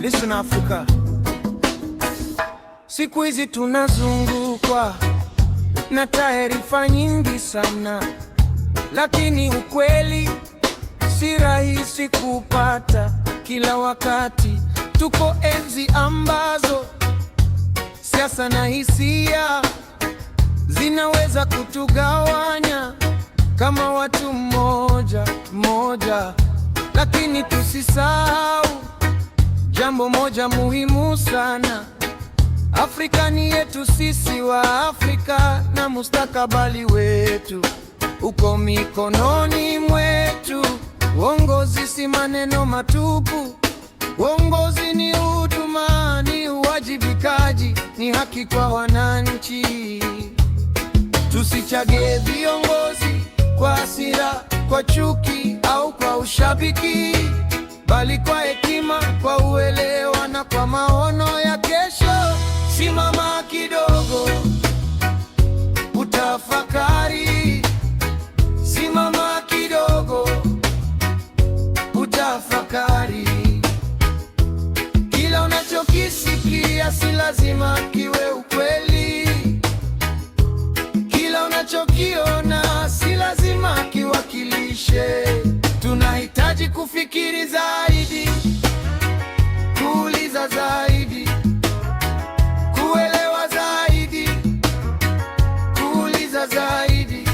Listen Africa, siku hizi tunazungukwa na taarifa nyingi sana, lakini ukweli si rahisi kupata kila wakati. Tuko enzi ambazo siasa na hisia zinaweza kutugawanya kama watu mmoja mmoja, lakini tusisahau jambo moja muhimu sana. Afrika ni yetu sisi wa Afrika, na mustakabali wetu uko mikononi mwetu. Uongozi si maneno matupu, uongozi ni huduma, ni uwajibikaji, ni haki kwa wananchi. Tusichague viongozi kwa hasira, kwa chuki au kwa ushabiki, bali kwa hekima, kwa uelewa na kwa maono ya kesho. Simama kidogo, utafakari. Simama kidogo, utafakari. Kila unachokisikia si lazima kiwe ukweli. Kila unachokiona si lazima kiwakilishe. Tunahitaji kufikiri zaidi, kuuliza zaidi, kuelewa zaidi, kuuliza zaidi.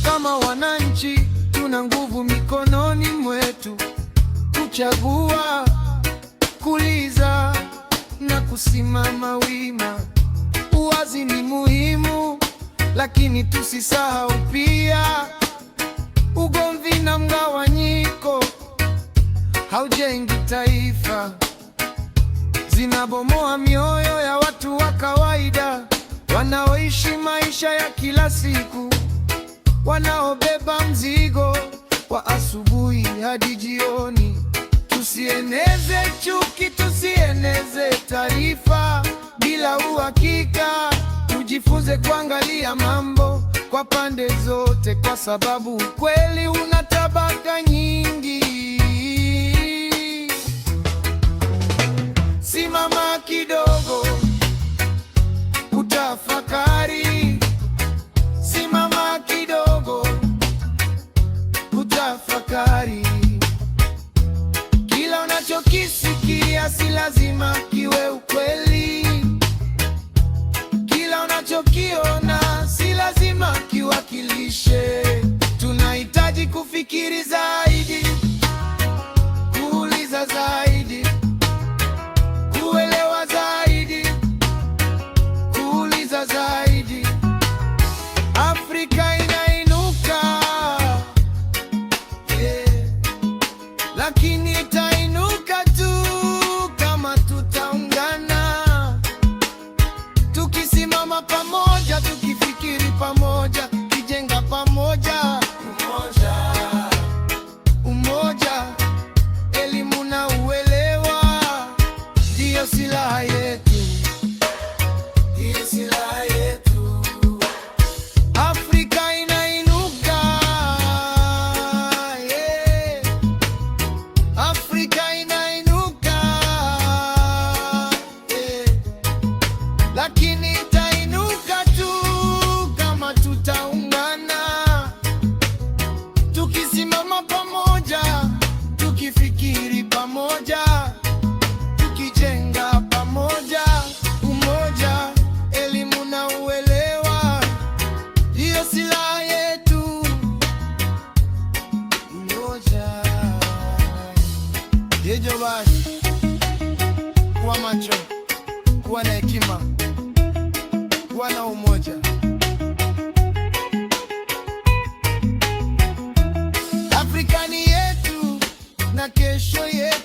Kama wananchi tuna nguvu mikononi mwetu, kuchagua, kuuliza na kusimama wima. Uwazi ni muhimu, lakini tusisahau pia ugomvi na mgawanyiko haujengi taifa. Zinabomoa mioyo ya watu wa kawaida wanaoishi maisha ya kila siku, wanaobeba mzigo wa asubuhi hadi jioni. Tusieneze chuki, tusieneze taarifa bila uhakika. Tujifunze kuangalia mambo kwa pande zote, kwa sababu ukweli una tabaka nyingi. Simama kidogo, utafakari. Simama kidogo, utafakari. Kila unachokisikia si lazima kiwe ukweli. Kila unachokiona si lazima kiwakilishe. Tunahitaji kufikiri zaidi, kuuliza zaidi, kuelewa zaidi, kuuliza zaidi. Afrika inainuka, lakini itainuka tu kama tutaungana, tukisimama pamoja, tukifikiri pamoja, kijenga pamoja. Umoja, elimu na uelewa ndiyo silaha yetu, ndiyo silaha yetu. Afrika inainuka, Afrika inainuka, lakini itainuka tu kama tutaungana, tukisimama pamoja, tukifikiri pamoja, tukijenga pamoja. Umoja, elimu na uelewa ndiyo silaha yetu. Umoja. Hivyo basi, kuwa macho, kuwa na hekima, kuwa na umoja. Afrika ni yetu na kesho yetu.